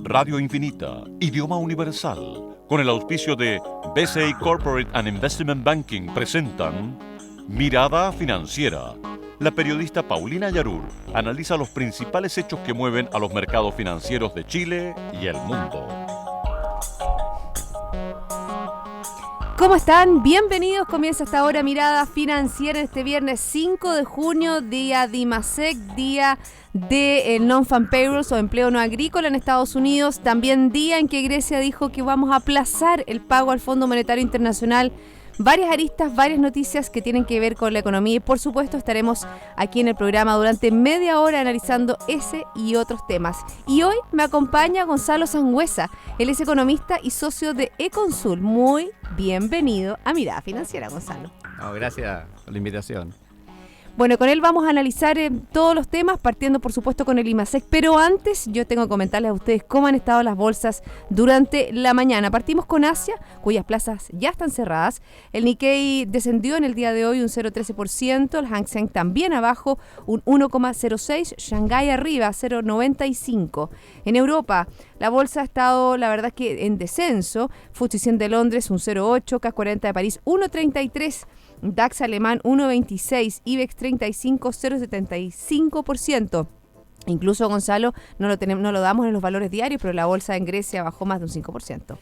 Radio Infinita, idioma universal, con el auspicio de BCI Corporate and Investment Banking presentan Mirada Financiera. La periodista Paulina Yarur analiza los principales hechos que mueven a los mercados financieros de Chile y el mundo. ¿Cómo están? Bienvenidos. Comienza esta hora Mirada Financiera este viernes 5 de junio, día de IMASEC, día de Non-Farm Payrolls o empleo no agrícola en Estados Unidos. También día en que Grecia dijo que vamos a aplazar el pago al Fondo Monetario Internacional. Varias aristas, varias noticias que tienen que ver con la economía y por supuesto estaremos aquí en el programa durante media hora analizando ese y otros temas. Y hoy me acompaña Gonzalo Sangüesa, él es economista y socio de Econsul. Muy bienvenido a Mirada Financiera, Gonzalo. Gracias por la invitación. Bueno, con él vamos a analizar todos los temas, partiendo por supuesto con el IMASEC, pero antes yo tengo que comentarles a ustedes cómo han estado las bolsas durante la mañana. Partimos con Asia, cuyas plazas ya están cerradas. El Nikkei descendió en el día de hoy un 0,13%, el Hang Seng también abajo un 1,06%, Shanghái arriba 0,95%. En Europa, la bolsa ha estado, la verdad, que en descenso. FTSE 100 de Londres un 0,8%, CAC 40 de París 1,33%. DAX alemán 1,26, IBEX 35, 0,75%. Incluso, Gonzalo, no lo damos en los valores diarios, pero la bolsa en Grecia bajó más de un 5%.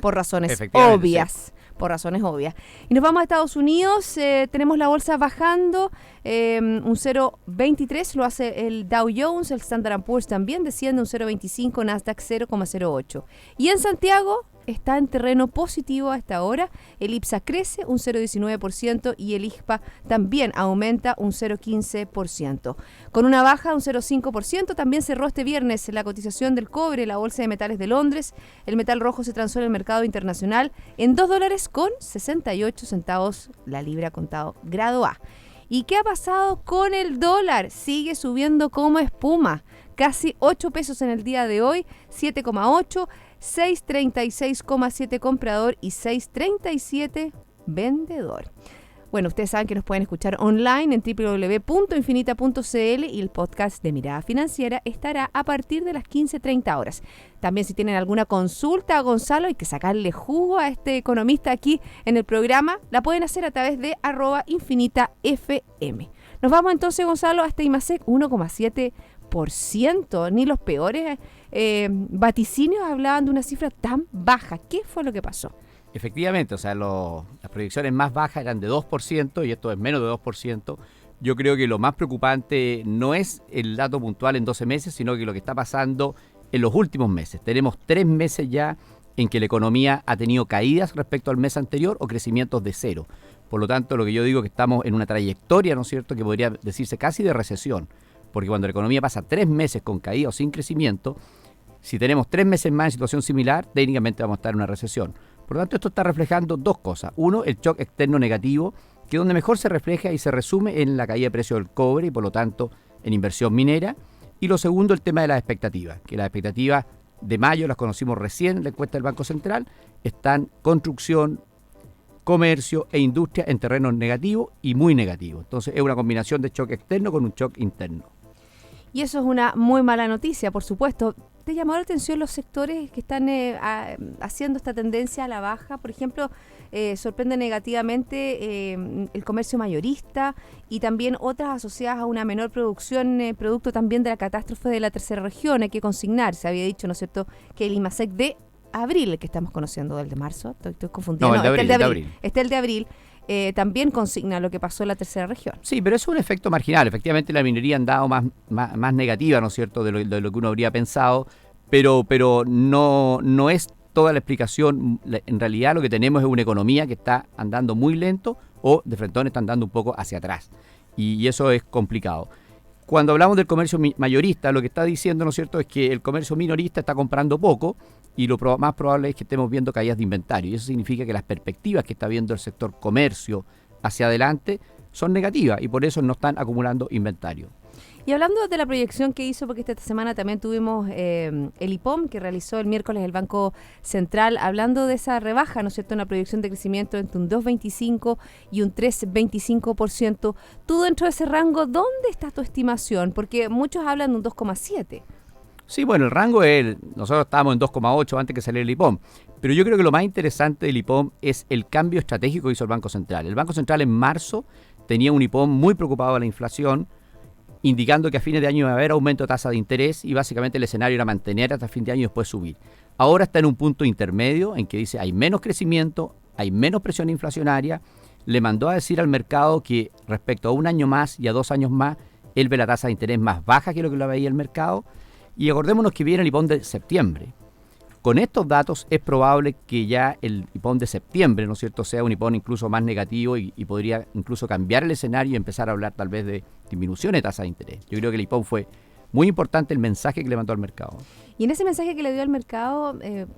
Por razones obvias. Sí. Por razones obvias. Y nos vamos a Estados Unidos, tenemos la bolsa bajando un 0,23, lo hace el Dow Jones, el Standard & Poor's también desciende un 0,25, Nasdaq 0,08. Y en Santiago está en terreno positivo a esta hora, el IPSA crece un 0,19% y el IJPA también aumenta un 0,15%. Con una baja de un 0,5%, también cerró este viernes la cotización del cobre, la Bolsa de Metales de Londres. El metal rojo se transó en el mercado internacional en $2,68 la libra contado grado A. ¿Y qué ha pasado con el dólar? Sigue subiendo como espuma. Casi 8 pesos en el día de hoy, 7,8, 6,36,7 comprador y 6,37 vendedor. Bueno, ustedes saben que nos pueden escuchar online en www.infinita.cl y el podcast de Mirada Financiera estará a partir de las 15:30 horas. También si tienen alguna consulta a Gonzalo, hay que sacarle jugo a este economista aquí en el programa, la pueden hacer a través de @InfinitaFM. Nos vamos entonces, Gonzalo, hasta IMASEC 1,7%. Ni los peores vaticinios hablaban de una cifra tan baja. ¿Qué fue lo que pasó? Efectivamente, o sea, las proyecciones más bajas eran de 2% y esto es menos de 2%. Yo creo que lo más preocupante no es el dato puntual en 12 meses, sino que lo que está pasando en los últimos meses. Tenemos 3 meses ya en que la economía ha tenido caídas respecto al mes anterior o crecimientos de cero. Por lo tanto, lo que yo digo es que estamos en una trayectoria, ¿no es cierto?, que podría decirse casi de recesión. Porque cuando la economía pasa 3 meses con caída o sin crecimiento, si tenemos 3 meses más en situación similar, técnicamente vamos a estar en una recesión. Por lo tanto, esto está reflejando dos cosas. Uno, el shock externo negativo, que es donde mejor se refleja y se resume en la caída de precio del cobre y por lo tanto en inversión minera. Y lo segundo, el tema de las expectativas, que las expectativas de mayo las conocimos recién en la encuesta del Banco Central, están construcción, comercio e industria en terrenos negativos y muy negativos. Entonces es una combinación de shock externo con un shock interno. Y eso es una muy mala noticia, por supuesto. ¿Te llamó la atención los sectores que están haciendo esta tendencia a la baja? Por ejemplo, sorprende negativamente el comercio mayorista y también otras asociadas a una menor producción, producto también de la catástrofe de la tercera región. Hay que consignar, se había dicho, ¿no es cierto?, que el IMASEC de abril, el que estamos conociendo, el de marzo, estoy confundida. No, el de abril. El de abril. También consigna lo que pasó en la tercera región. Sí, pero es un efecto marginal. Efectivamente, la minería ha andado más negativa, ¿no es cierto?, de lo que uno habría pensado, pero no es toda la explicación. En realidad, lo que tenemos es una economía que está andando muy lento o de frentón está andando un poco hacia atrás. Y eso es complicado. Cuando hablamos del comercio mayorista, lo que está diciendo, ¿no es cierto?, es que el comercio minorista está comprando poco y lo más probable es que estemos viendo caídas de inventario. Y eso significa que las perspectivas que está viendo el sector comercio hacia adelante son negativas y por eso no están acumulando inventario. Y hablando de la proyección que hizo, porque esta semana también tuvimos el IPOM que realizó el miércoles el Banco Central, hablando de esa rebaja, ¿no es cierto?, una proyección de crecimiento entre un 2,25 y un 3,25%. Tú dentro de ese rango, ¿dónde está tu estimación? Porque muchos hablan de un 2,7. Sí, bueno, el rango es, nosotros estábamos en 2,8 antes que saliera el IPOM, pero yo creo que lo más interesante del IPOM es el cambio estratégico que hizo el Banco Central. El Banco Central en marzo tenía un IPOM muy preocupado de la inflación, indicando que a fines de año iba a haber aumento de tasa de interés y básicamente el escenario era mantener hasta fin de año y después subir. Ahora está en un punto intermedio en que dice hay menos crecimiento, hay menos presión inflacionaria. Le mandó a decir al mercado que respecto a un año más y a 2 años más, él ve la tasa de interés más baja que lo que lo veía el mercado. Y acordémonos que viene el IPOM de septiembre. Con estos datos es probable que ya el IPOM de septiembre, ¿no es cierto?, sea un IPOM incluso más negativo y podría incluso cambiar el escenario y empezar a hablar tal vez de disminución de tasa de interés. Yo creo que el IPOM fue muy importante el mensaje que le mandó al mercado. Y en ese mensaje que le dio al mercado,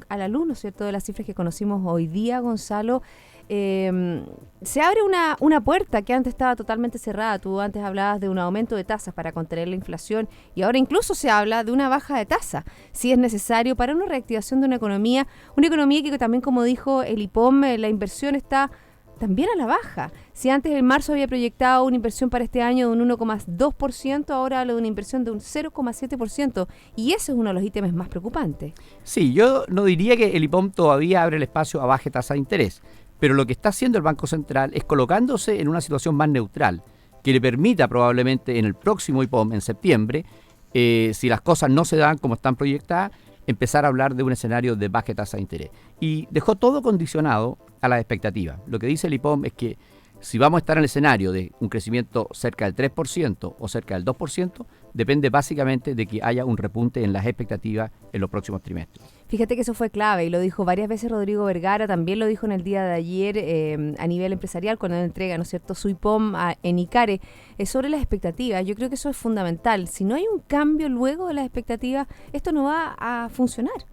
a la luz, ¿no es cierto?, de las cifras que conocimos hoy día, Gonzalo, se abre una puerta que antes estaba totalmente cerrada. Tú antes hablabas de un aumento de tasas para contener la inflación y ahora incluso se habla de una baja de tasa, si es necesario, para una reactivación de una economía que también, como dijo el IPOM, la inversión está también a la baja. Si antes en marzo había proyectado una inversión para este año de un 1,2%, ahora habla de una inversión de un 0,7%, y ese es uno de los ítems más preocupantes. Sí, yo no diría que el IPOM todavía abre el espacio a baja tasa de interés, pero lo que está haciendo el Banco Central es colocándose en una situación más neutral, que le permita probablemente en el próximo IPOM, en septiembre, si las cosas no se dan como están proyectadas, empezar a hablar de un escenario de baja tasa de interés. Y dejó todo condicionado a las expectativas. Lo que dice el IPOM es que si vamos a estar en el escenario de un crecimiento cerca del 3% o cerca del 2%, depende básicamente de que haya un repunte en las expectativas en los próximos trimestres. Fíjate que eso fue clave y lo dijo varias veces Rodrigo Vergara, también lo dijo en el día de ayer a nivel empresarial cuando entrega, ¿no es cierto?, su IPOM en ICARE, sobre las expectativas. Yo creo que eso es fundamental. Si no hay un cambio luego de las expectativas, esto no va a funcionar.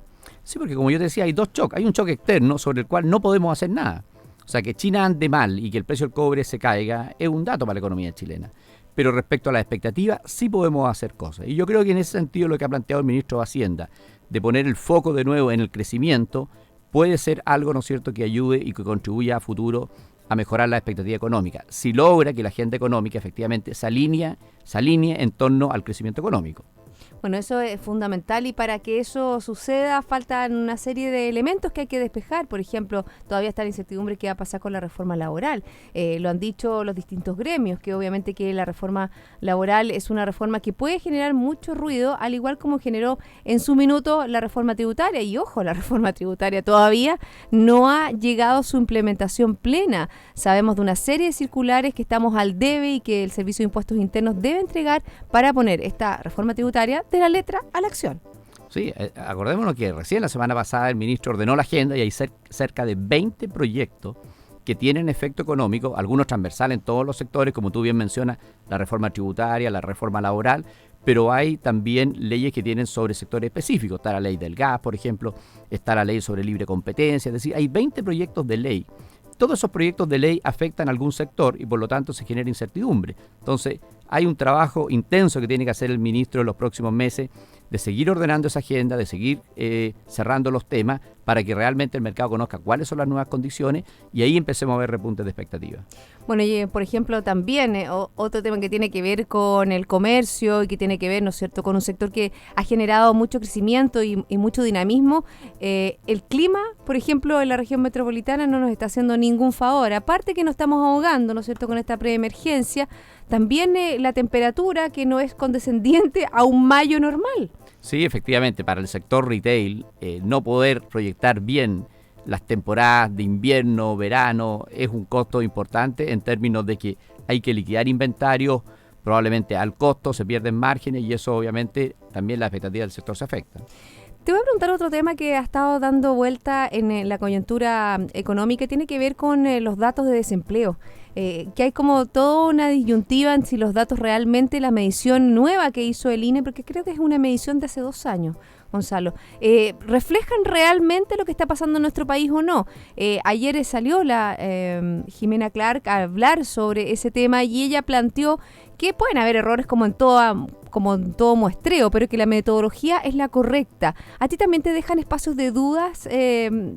Sí, porque como yo te decía, hay dos choques. Hay un choque externo sobre el cual no podemos hacer nada. O sea, que China ande mal y que el precio del cobre se caiga es un dato para la economía chilena. Pero respecto a las expectativas, sí podemos hacer cosas. Y yo creo que en ese sentido lo que ha planteado el ministro de Hacienda, de poner el foco de nuevo en el crecimiento, puede ser algo, ¿no es cierto?, que ayude y que contribuya a futuro a mejorar la expectativa económica. Si logra que la agenda económica efectivamente se alinee en torno al crecimiento económico. Bueno, eso es fundamental y para que eso suceda faltan una serie de elementos que hay que despejar. Por ejemplo, todavía está la incertidumbre qué va a pasar con la reforma laboral. Lo han dicho los distintos gremios, que obviamente que la reforma laboral es una reforma que puede generar mucho ruido, al igual como generó en su minuto la reforma tributaria. Y ojo, la reforma tributaria todavía no ha llegado a su implementación plena. Sabemos de una serie de circulares que estamos al debe y que el Servicio de Impuestos Internos debe entregar para poner esta reforma tributaria de la letra a la acción. Sí, acordémonos que recién la semana pasada el ministro ordenó la agenda y hay cerca de 20 proyectos que tienen efecto económico, algunos transversales en todos los sectores, como tú bien mencionas, la reforma tributaria, la reforma laboral, pero hay también leyes que tienen sobre sectores específicos. Está la ley del gas, por ejemplo, está la ley sobre libre competencia, es decir, hay 20 proyectos de ley. Todos esos proyectos de ley afectan a algún sector y por lo tanto se genera incertidumbre. Entonces, hay un trabajo intenso que tiene que hacer el ministro en los próximos meses de seguir ordenando esa agenda, de seguir cerrando los temas para que realmente el mercado conozca cuáles son las nuevas condiciones y ahí empecemos a ver repuntes de expectativas. Bueno, y por ejemplo también otro tema que tiene que ver con el comercio y que tiene que ver, ¿no es cierto?, con un sector que ha generado mucho crecimiento y mucho dinamismo. El clima, por ejemplo, en la región metropolitana no nos está haciendo ningún favor. Aparte que nos estamos ahogando, ¿no es cierto?, con esta preemergencia, también la temperatura que no es condescendiente a un mayo normal. Sí, efectivamente, para el sector retail, no poder proyectar bien las temporadas de invierno, verano, es un costo importante en términos de que hay que liquidar inventarios, probablemente al costo se pierden márgenes y eso obviamente también la expectativa del sector se afecta. Te voy a preguntar otro tema que ha estado dando vuelta en la coyuntura económica, tiene que ver con los datos de desempleo. Que hay como toda una disyuntiva en si los datos realmente, la medición nueva que hizo el INE, porque creo que es una medición de hace 2 años, Gonzalo, ¿reflejan realmente lo que está pasando en nuestro país o no? Ayer salió la Jimena Clark a hablar sobre ese tema y ella planteó que pueden haber errores como en todo muestreo, pero que la metodología es la correcta. ¿A ti también te dejan espacios de dudas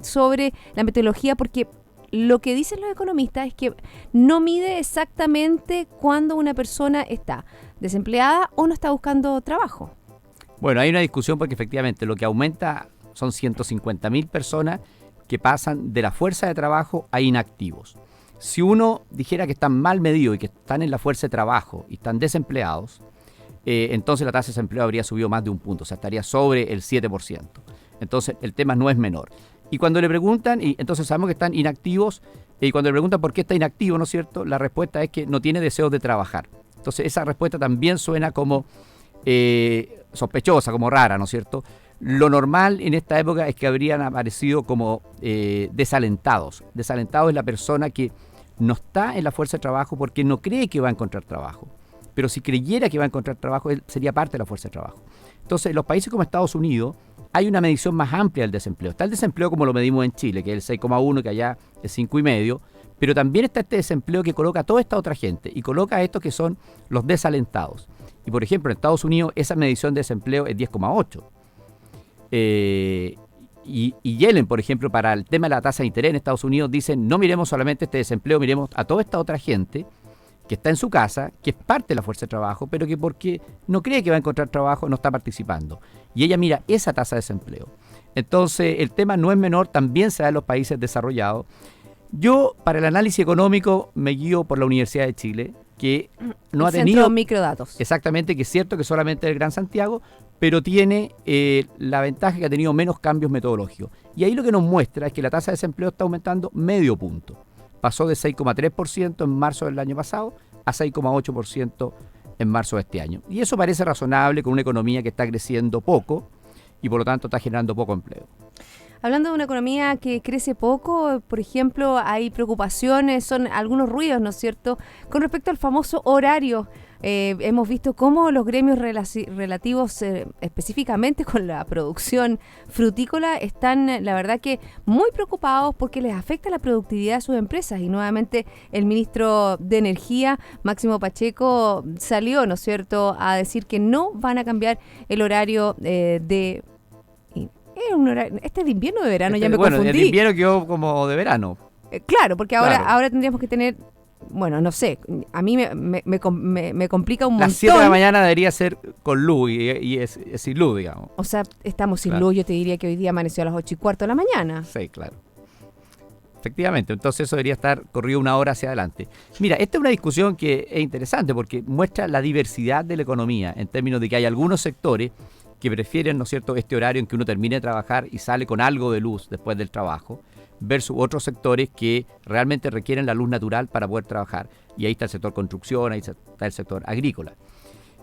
sobre la metodología? Porque lo que dicen los economistas es que no mide exactamente cuándo una persona está desempleada o no está buscando trabajo. Bueno, hay una discusión porque efectivamente lo que aumenta son 150.000 personas que pasan de la fuerza de trabajo a inactivos. Si uno dijera que están mal medidos y que están en la fuerza de trabajo y están desempleados, entonces la tasa de desempleo habría subido más de un punto, o sea, estaría sobre el 7%. Entonces el tema no es menor. Y cuando le preguntan, y entonces sabemos que están inactivos, y cuando le preguntan por qué está inactivo, ¿no es cierto?, la respuesta es que no tiene deseos de trabajar. Entonces esa respuesta también suena como sospechosa, como rara, ¿no es cierto? Lo normal en esta época es que habrían aparecido como desalentados. Desalentado es la persona que no está en la fuerza de trabajo porque no cree que va a encontrar trabajo. Pero si creyera que va a encontrar trabajo, él sería parte de la fuerza de trabajo. Entonces, en los países como Estados Unidos hay una medición más amplia del desempleo. Está el desempleo como lo medimos en Chile, que es el 6,1, que allá es 5,5, pero también está este desempleo que coloca a toda esta otra gente y coloca a estos que son los desalentados. Y por ejemplo, en Estados Unidos esa medición de desempleo es 10,8. Y Yellen, por ejemplo, para el tema de la tasa de interés en Estados Unidos, dicen no miremos solamente este desempleo, miremos a toda esta otra gente que está en su casa, que es parte de la fuerza de trabajo, pero que porque no cree que va a encontrar trabajo no está participando. Y ella mira esa tasa de desempleo. Entonces, el tema no es menor, también se da en los países desarrollados. Yo, para el análisis económico, me guío por la Universidad de Chile, que no ha tenido... Centro Microdatos. Exactamente, que es cierto que solamente el Gran Santiago, pero tiene la ventaja que ha tenido menos cambios metodológicos. Y ahí lo que nos muestra es que la tasa de desempleo está aumentando medio punto. Pasó de 6,3% en marzo del año pasado a 6,8% en marzo de este año. Y eso parece razonable con una economía que está creciendo poco y por lo tanto está generando poco empleo. Hablando de una economía que crece poco, por ejemplo, hay preocupaciones, son algunos ruidos, ¿no es cierto?, con respecto al famoso horario. Hemos visto cómo los gremios relativos específicamente con la producción frutícola están, la verdad que muy preocupados porque les afecta la productividad de sus empresas. Y nuevamente el ministro de Energía, Máximo Pacheco, salió, ¿no es cierto?, a decir que no van a cambiar el horario de... Este es de invierno o de verano, ya me confundí. Bueno, el invierno quedó como de verano. Claro, porque ahora tendríamos que tener, bueno, no sé, a mí me complica un montón. Las 7 de la mañana debería ser con luz y es sin luz, digamos. O sea, estamos sin Claro. luz, yo te diría que hoy día amaneció a las 8:15 de la mañana. Sí, claro. Efectivamente, entonces eso debería estar corrido una hora hacia adelante. Mira, esta es una discusión que es interesante porque muestra la diversidad de la economía en términos de que hay algunos sectores que prefieren, ¿no es cierto?, este horario en que uno termine de trabajar y sale con algo de luz después del trabajo, versus otros sectores que realmente requieren la luz natural para poder trabajar. Y ahí está el sector construcción, ahí está el sector agrícola.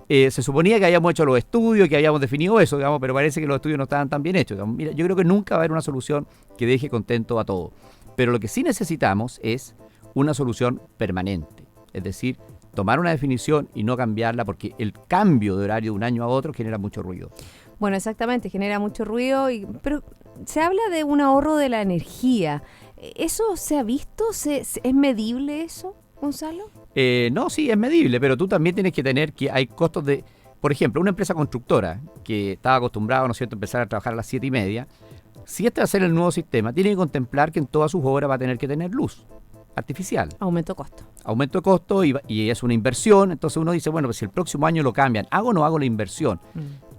Se suponía que habíamos hecho los estudios, que habíamos definido eso, digamos, pero parece que los estudios no estaban tan bien hechos. Digamos. Mira, yo creo que nunca va a haber una solución que deje contento a todos. Pero lo que sí necesitamos es una solución permanente. Es decir, tomar una definición y no cambiarla porque el cambio de horario de un año a otro genera mucho ruido. Bueno, exactamente, genera mucho ruido, pero se habla de un ahorro de la energía. ¿Eso se ha visto? ¿Es medible eso, Gonzalo? No, sí, es medible, pero tú también tienes que tener que hay costos de... Por ejemplo, una empresa constructora que estaba acostumbrada, ¿no es cierto?, a empezar a trabajar a las 7:30, si este va a ser el nuevo sistema, tiene que contemplar que en todas sus obras va a tener que tener luz artificial. Aumento de costo. Aumento de costo y es una inversión, entonces uno dice, bueno, pues si el próximo año lo cambian, ¿hago o no hago la inversión?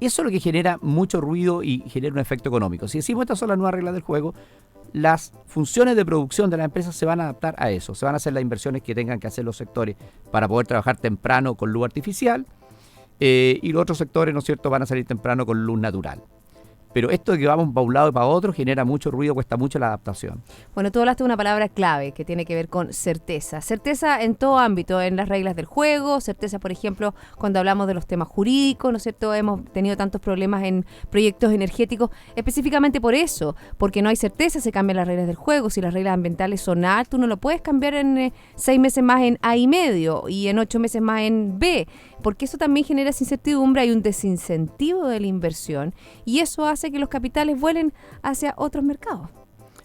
Eso es lo que genera mucho ruido y genera un efecto económico. Si decimos estas son las nuevas reglas del juego, las funciones de producción de las empresas se van a adaptar a eso, se van a hacer las inversiones que tengan que hacer los sectores para poder trabajar temprano con luz artificial y los otros sectores, ¿no es cierto?, van a salir temprano con luz natural. Pero esto de que vamos para un lado y para otro genera mucho ruido, cuesta mucho la adaptación. Bueno, tú hablaste de una palabra clave que tiene que ver con certeza. Certeza en todo ámbito, en las reglas del juego, certeza, por ejemplo, cuando hablamos de los temas jurídicos, ¿no es cierto? Hemos tenido tantos problemas en proyectos energéticos, específicamente por eso, porque no hay certeza, se cambian las reglas del juego. Si las reglas ambientales son A, tú no lo puedes cambiar en 6 meses más en A y medio y en 8 meses más en B, porque eso también genera incertidumbre, hay un desincentivo de la inversión y eso hace que los capitales vuelen hacia otros mercados.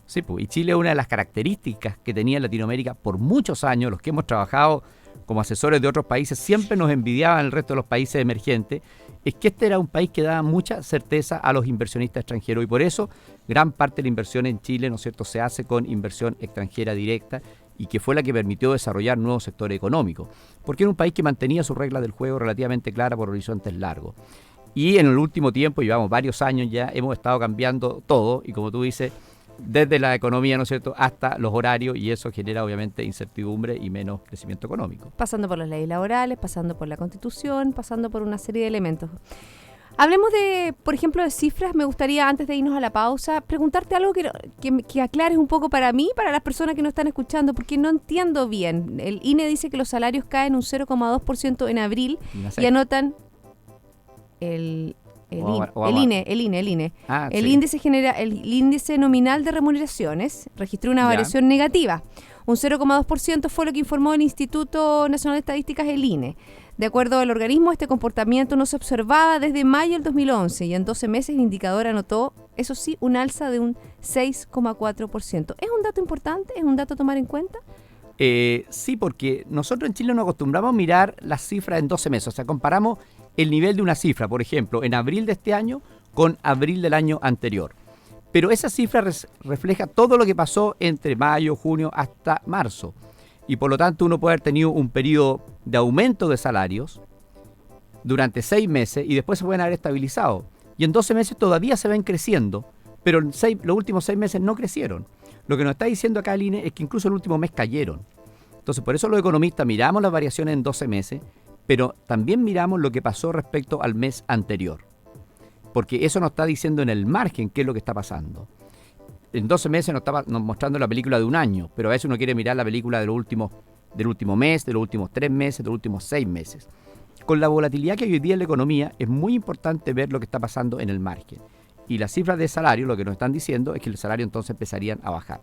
Sí, pues, y Chile es una de las características que tenía Latinoamérica por muchos años, los que hemos trabajado como asesores de otros países, siempre nos envidiaban el resto de los países emergentes, es que este era un país que daba mucha certeza a los inversionistas extranjeros y por eso gran parte de la inversión en Chile, ¿no es cierto?, se hace con inversión extranjera directa y que fue la que permitió desarrollar nuevos sectores económicos, porque era un país que mantenía sus reglas del juego relativamente claras por horizontes largos. Y en el último tiempo, llevamos varios años ya, hemos estado cambiando todo y como tú dices, desde la economía, ¿no es cierto?, hasta los horarios y eso genera obviamente incertidumbre y menos crecimiento económico. Pasando por las leyes laborales, pasando por la Constitución, pasando por una serie de elementos. Hablemos de, por ejemplo, de cifras. Me gustaría, antes de irnos a la pausa, preguntarte algo que aclares un poco para mí, para las personas que nos están escuchando, porque no entiendo bien. El INE dice que los salarios caen un 0,2% en abril y anotan el INE. El índice nominal de remuneraciones registró una variación negativa. Un 0,2% fue lo que informó el Instituto Nacional de Estadísticas, el INE. De acuerdo al organismo, este comportamiento no se observaba desde mayo del 2011 y en 12 meses el indicador anotó, eso sí, un alza de un 6,4%. ¿Es un dato importante? ¿Es un dato a tomar en cuenta? Sí, porque nosotros en Chile nos acostumbramos a mirar las cifras en 12 meses. O sea, comparamos el nivel de una cifra, por ejemplo, en abril de este año con abril del año anterior. Pero esa cifra refleja todo lo que pasó entre mayo, junio hasta marzo. Y por lo tanto uno puede haber tenido un periodo de aumento de salarios durante 6 meses y después se pueden haber estabilizado. Y en 12 meses todavía se ven creciendo, pero en los últimos 6 meses no crecieron. Lo que nos está diciendo acá el INE es que incluso el último mes cayeron. Entonces por eso los economistas miramos las variaciones en 12 meses, pero también miramos lo que pasó respecto al mes anterior. Porque eso nos está diciendo en el margen qué es lo que está pasando. En 12 meses nos mostrando la película de un año, pero a veces uno quiere mirar la película del último mes, de los últimos 3 meses, de los últimos 6 meses. Con la volatilidad que hay hoy día en la economía, es muy importante ver lo que está pasando en el margen. Y las cifras de salario, lo que nos están diciendo es que el salario entonces empezarían a bajar.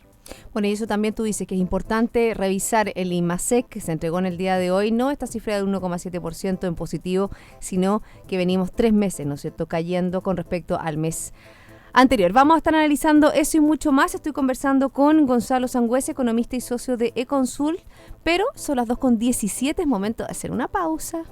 Bueno, y eso también tú dices que es importante revisar el IMASEC que se entregó en el día de hoy, no esta cifra de 1,7% en positivo, sino que venimos 3 meses, ¿no es cierto?, cayendo con respecto al mes anterior. Vamos a estar analizando eso y mucho más. Estoy conversando con Gonzalo Sangüesa, economista y socio de Econsul, pero son las 2:17, es momento de hacer una pausa.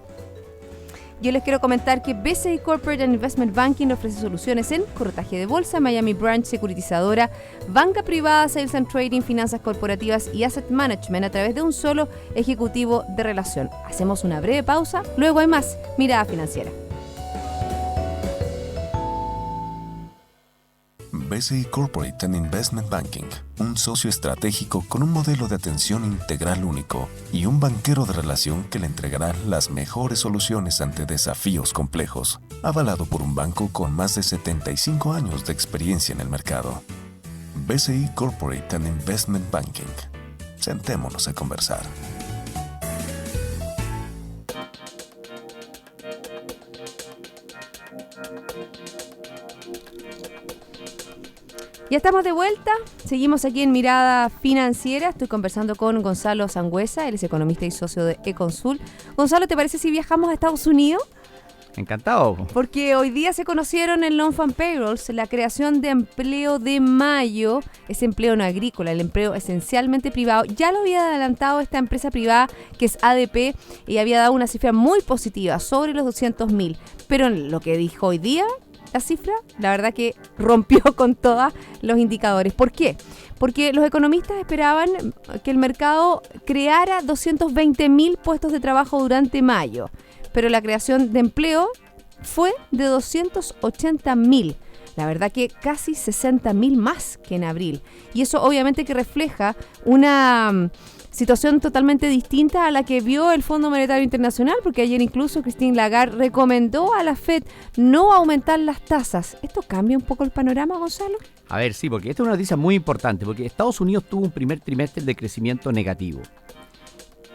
Yo les quiero comentar que BCI Corporate and Investment Banking ofrece soluciones en corretaje de bolsa, Miami Branch, securitizadora, banca privada, sales and trading, finanzas corporativas y asset management a través de un solo ejecutivo de relación. Hacemos una breve pausa, luego hay más Mirada Financiera. BCI Corporate and Investment Banking, un socio estratégico con un modelo de atención integral único y un banquero de relación que le entregará las mejores soluciones ante desafíos complejos, avalado por un banco con más de 75 años de experiencia en el mercado. BCI Corporate and Investment Banking. Sentémonos a conversar. Ya estamos de vuelta, seguimos aquí en Mirada Financiera, estoy conversando con Gonzalo Sangüesa, él es economista y socio de Econsul. Gonzalo, ¿te parece si viajamos a Estados Unidos? Encantado. Porque hoy día se conocieron en Non-Farm Payrolls la creación de empleo de mayo, ese empleo no agrícola, el empleo esencialmente privado. Ya lo había adelantado esta empresa privada que es ADP y había dado una cifra muy positiva, sobre los 200.000. Pero lo que dijo hoy día, la cifra, la verdad que rompió con todos los indicadores. ¿Por qué? Porque los economistas esperaban que el mercado creara 220.000 puestos de trabajo durante mayo, pero la creación de empleo fue de 280.000. La verdad que casi 60.000 más que en abril. Y eso obviamente que refleja una situación totalmente distinta a la que vio el Fondo Monetario Internacional, porque ayer incluso Christine Lagarde recomendó a la Fed no aumentar las tasas. ¿Esto cambia un poco el panorama, Gonzalo? A ver, sí, porque esta es una noticia muy importante, porque Estados Unidos tuvo un primer trimestre de crecimiento negativo.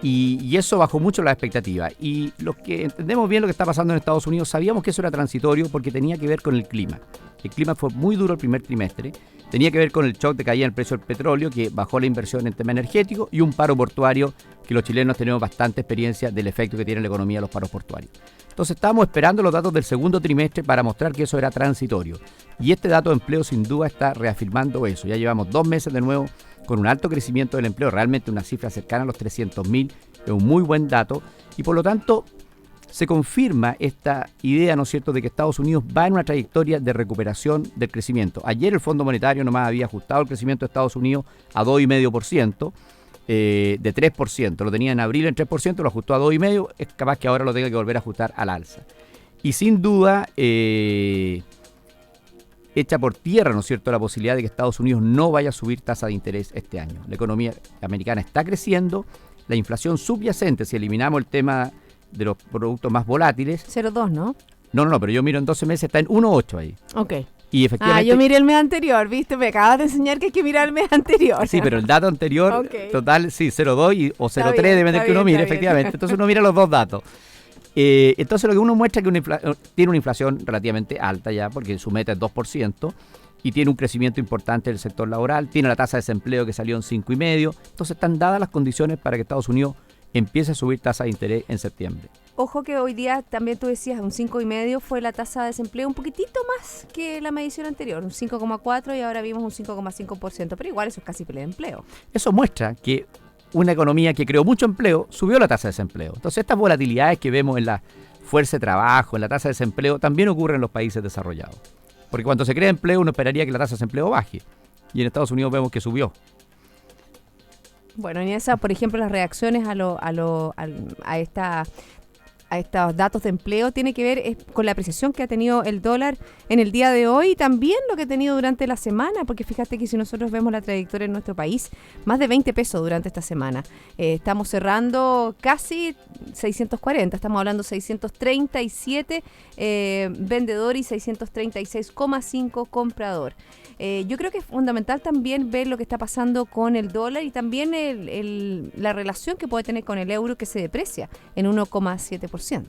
Y eso bajó mucho la expectativa. Y los que entendemos bien lo que está pasando en Estados Unidos, sabíamos que eso era transitorio porque tenía que ver con el clima. El clima fue muy duro el primer trimestre. Tenía que ver con el shock de caída en el precio del petróleo, que bajó la inversión en tema energético, y un paro portuario, que los chilenos tenemos bastante experiencia del efecto que tiene en la economía de los paros portuarios. Entonces estábamos esperando los datos del segundo trimestre para mostrar que eso era transitorio. Y este dato de empleo sin duda está reafirmando eso. Ya llevamos 2 meses de nuevo con un alto crecimiento del empleo, realmente una cifra cercana a los 300.000, es un muy buen dato, y por lo tanto se confirma esta idea, ¿no es cierto?, de que Estados Unidos va en una trayectoria de recuperación del crecimiento. Ayer el Fondo Monetario nomás había ajustado el crecimiento de Estados Unidos a 2,5%, de 3%. Lo tenía en abril en 3%, lo ajustó a 2,5%, es capaz que ahora lo tenga que volver a ajustar al alza. Y sin duda, echa por tierra, ¿no es cierto?, la posibilidad de que Estados Unidos no vaya a subir tasa de interés este año. La economía americana está creciendo, la inflación subyacente, si eliminamos el tema de los productos más volátiles... 0,2, ¿no? No, pero yo miro en 12 meses, está en 1,8 ahí. Ok. Y efectivamente... yo miré el mes anterior, ¿viste? Me acabas de enseñar que hay que mirar el mes anterior. Sí, pero el dato anterior, Ok. total, sí, 0,2 o 0,3 bien, depende de que uno está mire, bien. efectivamente. Entonces uno mira los dos datos. Entonces lo que uno muestra es que tiene una inflación relativamente alta ya, porque su meta es 2%, y tiene un crecimiento importante del sector laboral, tiene la tasa de desempleo que salió en 5,5%, entonces están dadas las condiciones para que Estados Unidos empiece a subir tasa de interés en septiembre. Ojo que hoy día también tú decías un 5,5 fue la tasa de desempleo, un poquitito más que la medición anterior, un 5,4 y ahora vimos un 5,5%, pero igual eso es casi pleno empleo. Eso muestra que una economía que creó mucho empleo subió la tasa de desempleo. Entonces estas volatilidades que vemos en la fuerza de trabajo, en la tasa de desempleo, también ocurren en los países desarrollados. Porque cuando se crea empleo uno esperaría que la tasa de desempleo baje. Y en Estados Unidos vemos que subió. Bueno, en esa, por ejemplo, las reacciones a estos datos de empleo tiene que ver con la apreciación que ha tenido el dólar en el día de hoy y también lo que ha tenido durante la semana, porque fíjate que si nosotros vemos la trayectoria en nuestro país, más de 20 pesos durante esta semana. Estamos cerrando casi 640, estamos hablando 637 vendedor y 636,5 comprador. Yo creo que es fundamental también ver lo que está pasando con el dólar y también la relación que puede tener con el euro que se deprecia en 1,7%.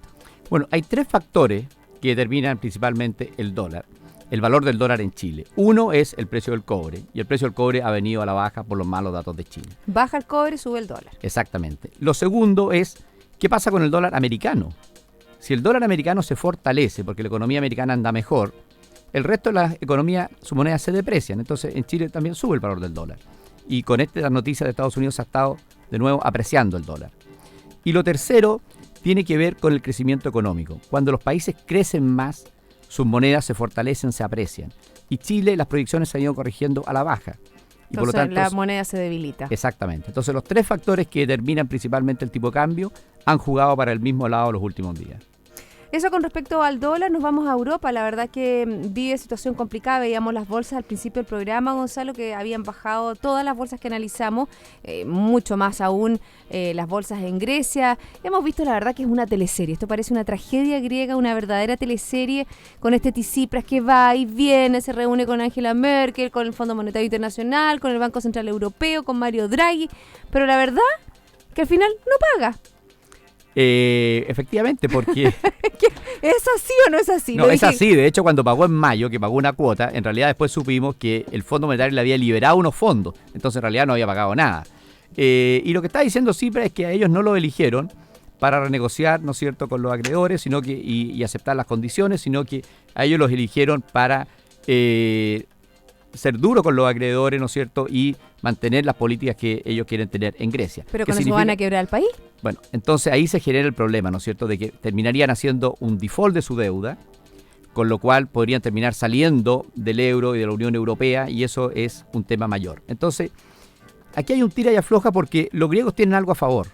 Bueno, hay tres factores que determinan principalmente el dólar, el valor del dólar en Chile. Uno es el precio del cobre, y el precio del cobre ha venido a la baja por los malos datos de Chile. Baja el cobre, sube el dólar. Exactamente. Lo segundo es, ¿qué pasa con el dólar americano? Si el dólar americano se fortalece porque la economía americana anda mejor, el resto de las economías, sus monedas se deprecian. Entonces en Chile también sube el valor del dólar. Y con esta noticia de Estados Unidos se ha estado de nuevo apreciando el dólar. Y lo tercero tiene que ver con el crecimiento económico. Cuando los países crecen más, sus monedas se fortalecen, se aprecian. Y Chile, las proyecciones se han ido corrigiendo a la baja. Y Entonces por lo tanto, la moneda se debilita. Exactamente. Entonces los tres factores que determinan principalmente el tipo de cambio han jugado para el mismo lado los últimos días. Eso con respecto al dólar. Nos vamos a Europa. La verdad que vive situación complicada. Veíamos las bolsas al principio del programa, Gonzalo, que habían bajado todas las bolsas que analizamos, mucho más aún las bolsas en Grecia. Hemos visto, la verdad, que es una teleserie. Esto parece una tragedia griega, una verdadera teleserie, con este Tsipras que va y viene, se reúne con Angela Merkel, con el Fondo Monetario Internacional, con el Banco Central Europeo, con Mario Draghi. Pero la verdad que al final no paga. Efectivamente, porque... ¿Es así o no es así? No, es así. De hecho, cuando pagó en mayo, que pagó una cuota, en realidad después supimos que el Fondo Monetario le había liberado unos fondos. Entonces, en realidad no había pagado nada. Y lo que está diciendo Tsipras es que a ellos no lo eligieron para renegociar, ¿no es cierto?, con los acreedores, sino que y aceptar las condiciones, sino que a ellos los eligieron para ser duro con los acreedores, ¿no es cierto?, y mantener las políticas que ellos quieren tener en Grecia. ¿Pero con eso van a quebrar al país? Bueno, entonces ahí se genera el problema, ¿no es cierto?, de que terminarían haciendo un default de su deuda, con lo cual podrían terminar saliendo del euro y de la Unión Europea, y eso es un tema mayor. Entonces, aquí hay un tira y afloja porque los griegos tienen algo a favor.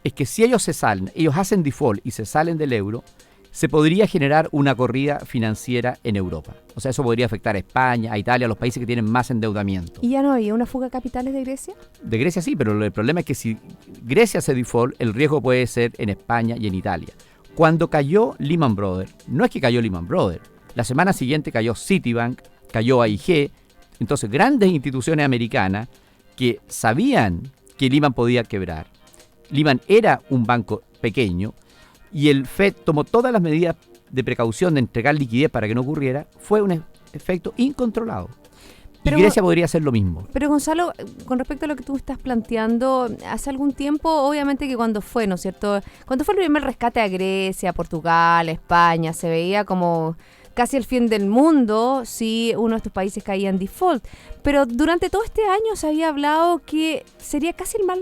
Es que si ellos se salen, ellos hacen default y se salen del euro, se podría generar una corrida financiera en Europa. O sea, eso podría afectar a España, a Italia, a los países que tienen más endeudamiento. ¿Y ya no había una fuga de capitales de Grecia? De Grecia sí, pero el problema es que si Grecia hace default, el riesgo puede ser en España y en Italia. Cuando cayó Lehman Brothers, no es que cayó Lehman Brothers, la semana siguiente cayó Citibank, cayó AIG, entonces grandes instituciones americanas que sabían que Lehman podía quebrar. Lehman era un banco pequeño, y el FED tomó todas las medidas de precaución de entregar liquidez para que no ocurriera. Fue un efecto incontrolado. Pero, y Grecia podría hacer lo mismo. Pero Gonzalo, con respecto a lo que tú estás planteando, hace algún tiempo, obviamente que cuando fue, ¿no es cierto? Cuando fue el primer rescate a Grecia, Portugal, España, se veía como casi el fin del mundo si uno de estos países caía en default. Pero durante todo este año se había hablado que sería casi el mal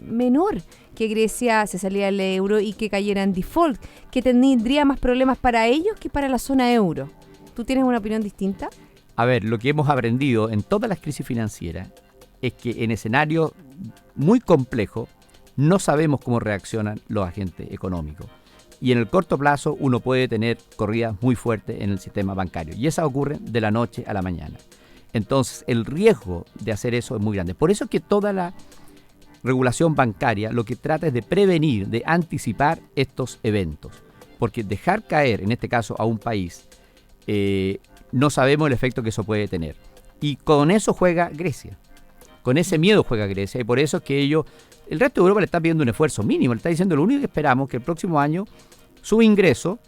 menor que Grecia se salía del euro y que cayera en default, que tendría más problemas para ellos que para la zona euro. ¿Tú tienes una opinión distinta? A ver, lo que hemos aprendido en todas las crisis financieras es que en escenarios muy complejos no sabemos cómo reaccionan los agentes económicos. y en el corto plazo uno puede tener corridas muy fuertes en el sistema bancario. Y esas ocurren de la noche a la mañana. Entonces, el riesgo de hacer eso es muy grande. Por eso es que toda la regulación bancaria lo que trata es de prevenir, de anticipar estos eventos. Porque dejar caer, en este caso, a un país, no sabemos el efecto que eso puede tener. Y con eso juega Grecia. Con ese miedo juega Grecia. Y por eso es que el resto de Europa le está pidiendo un esfuerzo mínimo. Le está diciendo, lo único que esperamos es que el próximo año sus ingresos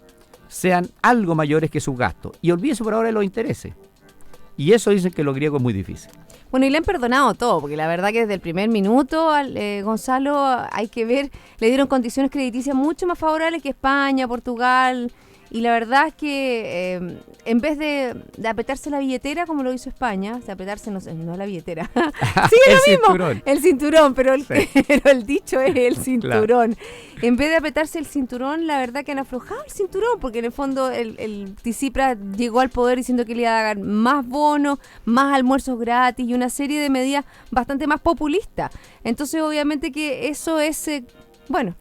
sean algo mayores que sus gastos. Y olvídese por ahora de los intereses. Y eso dicen que los griegos es muy difícil. Bueno, y le han perdonado todo, porque la verdad que desde el primer minuto, Gonzalo, hay que ver, le dieron condiciones crediticias mucho más favorables que España, Portugal, y la verdad es que en vez de apretarse la billetera, como lo hizo España, de apretarse, no la billetera, sí, es lo mismo, cinturón. El cinturón, pero Sí. pero el dicho es el cinturón. Claro. En vez de apretarse el cinturón, la verdad que han aflojado el cinturón, porque en el fondo el Tsipras llegó al poder diciendo que le iba a dar más bonos, más almuerzos gratis y una serie de medidas bastante más populistas. Entonces, obviamente que eso es, Bueno,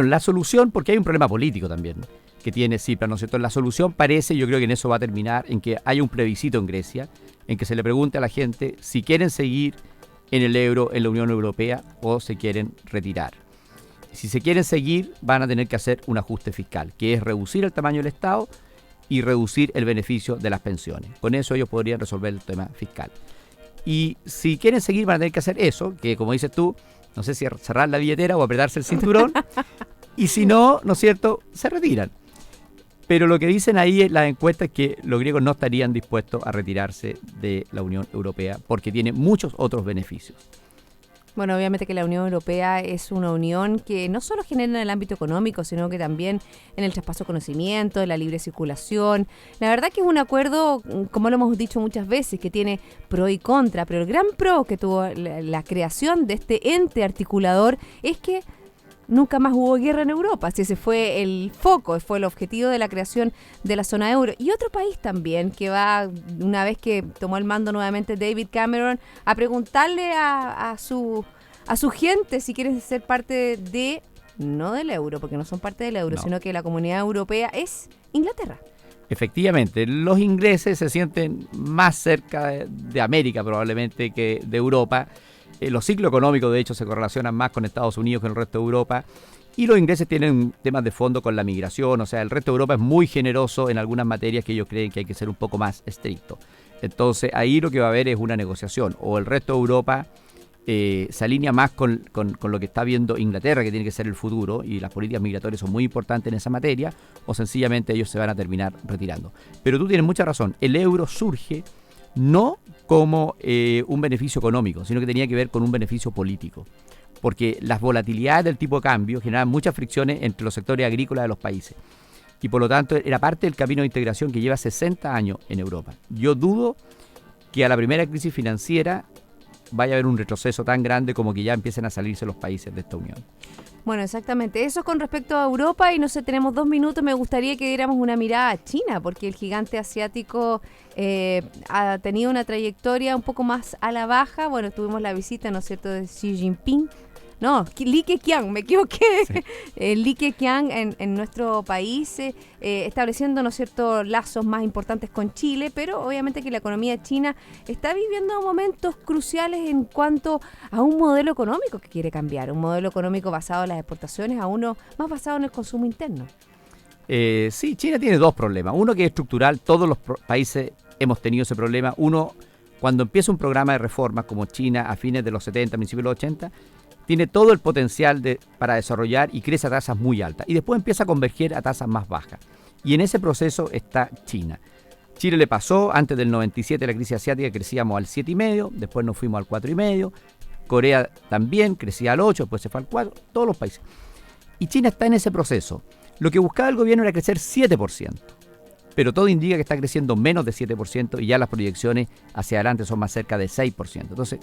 la solución, porque hay un problema político también que tiene Tsipras, ¿no es cierto? La solución parece, yo creo que en eso va a terminar, en que haya un plebiscito en Grecia, en que se le pregunte a la gente si quieren seguir en el euro, en la Unión Europea, o se quieren retirar. Si se quieren seguir, van a tener que hacer un ajuste fiscal, que es reducir el tamaño del Estado y reducir el beneficio de las pensiones. Con eso ellos podrían resolver el tema fiscal. Y si quieren seguir, van a tener que hacer eso, que como dices tú, no sé si cerrar la billetera o apretarse el cinturón, y si no, ¿no es cierto?, se retiran. Pero lo que dicen ahí en las encuestas es que los griegos no estarían dispuestos a retirarse de la Unión Europea porque tiene muchos otros beneficios. Bueno, obviamente que la Unión Europea es una unión que no solo genera en el ámbito económico, sino que también en el traspaso de conocimiento, en la libre circulación. La verdad que es un acuerdo, como lo hemos dicho muchas veces, que tiene pro y contra, pero el gran pro que tuvo la creación de este ente articulador es que nunca más hubo guerra en Europa, si ese fue el foco, fue el objetivo de la creación de la zona euro. Y otro país también que va, una vez que tomó el mando nuevamente David Cameron, a preguntarle a su gente si quieren ser parte de, no del euro, porque no son parte del euro, No. sino que la comunidad europea es Inglaterra. Efectivamente, los ingleses se sienten más cerca de América probablemente que de Europa. Los ciclos económicos, de hecho, se correlacionan más con Estados Unidos que con el resto de Europa. Y los ingleses tienen temas de fondo con la migración. O sea, el resto de Europa es muy generoso en algunas materias que ellos creen que hay que ser un poco más estricto. Entonces, ahí lo que va a haber es una negociación. O el resto de Europa se alinea más con lo que está viendo Inglaterra, que tiene que ser el futuro, y las políticas migratorias son muy importantes en esa materia, o sencillamente ellos se van a terminar retirando. Pero tú tienes mucha razón. El euro surge no como un beneficio económico, sino que tenía que ver con un beneficio político, porque las volatilidades del tipo de cambio generan muchas fricciones entre los sectores agrícolas de los países, y por lo tanto era parte del camino de integración que lleva 60 años en Europa. Yo dudo que a la primera crisis financiera vaya a haber un retroceso tan grande como que ya empiecen a salirse los países de esta unión. Bueno, exactamente. Eso con respecto a Europa, y no sé, tenemos 2 minutos, me gustaría que diéramos una mirada a China, porque el gigante asiático ha tenido una trayectoria un poco más a la baja. Bueno, tuvimos la visita, ¿no es cierto?, de Xi Jinping. No, Li Keqiang, me equivoqué. Sí. Li Keqiang en nuestro país, estableciendo, ¿no es cierto?, lazos más importantes con Chile, pero obviamente que la economía china está viviendo momentos cruciales en cuanto a un modelo económico que quiere cambiar, un modelo económico basado en las exportaciones a uno más basado en el consumo interno. Sí, China tiene dos problemas. Uno que es estructural, todos los países hemos tenido ese problema. Uno, cuando empieza un programa de reformas como China a fines de los 70, principios de los 80, tiene todo el potencial para desarrollar y crece a tasas muy altas. Y después empieza a converger a tasas más bajas. Y en ese proceso está China. Chile le pasó, antes del 97, la crisis asiática, crecíamos al 7,5, después nos fuimos al 4,5. Corea también crecía al 8, después se fue al 4, todos los países. Y China está en ese proceso. Lo que buscaba el gobierno era crecer 7%. Pero todo indica que está creciendo menos de 7% y ya las proyecciones hacia adelante son más cerca de 6%. Entonces,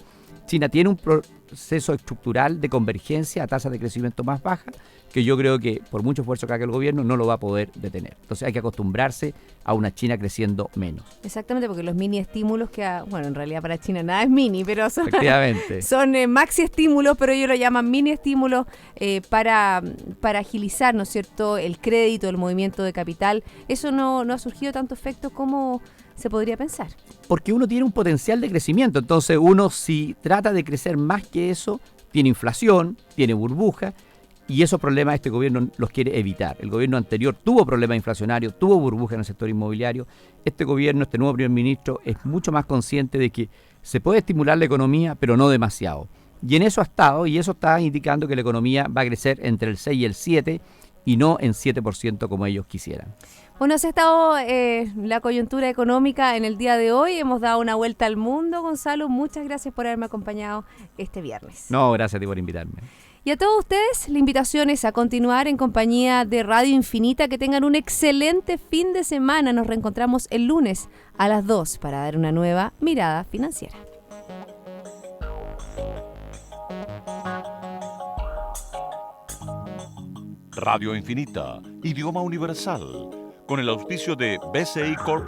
China tiene un proceso estructural de convergencia a tasas de crecimiento más bajas, que yo creo que por mucho esfuerzo que haga el gobierno no lo va a poder detener. Entonces hay que acostumbrarse a una China creciendo menos. Exactamente, porque los mini estímulos bueno, en realidad para China nada es mini, pero son, Efectivamente. son maxi estímulos, pero ellos lo llaman mini estímulos para agilizar, ¿no es cierto?, el crédito, el movimiento de capital. Eso no ha surgido tanto efecto como se podría pensar. Porque uno tiene un potencial de crecimiento, entonces uno si trata de crecer más que eso, tiene inflación, tiene burbuja, y esos problemas este gobierno los quiere evitar. El gobierno anterior tuvo problemas inflacionarios, tuvo burbuja en el sector inmobiliario. Este gobierno, este nuevo primer ministro, es mucho más consciente de que se puede estimular la economía, pero no demasiado. Y en eso ha estado, y eso está indicando que la economía va a crecer entre el 6 y el 7, y no en 7% como ellos quisieran. Bueno, así ha estado la coyuntura económica en el día de hoy. Hemos dado una vuelta al mundo, Gonzalo. Muchas gracias por haberme acompañado este viernes. No, gracias a ti por invitarme. Y a todos ustedes, la invitación es a continuar en compañía de Radio Infinita. Que tengan un excelente fin de semana. Nos reencontramos el lunes a las 2 para dar una nueva mirada financiera. Radio Infinita, idioma universal, con el auspicio de BCI Corporate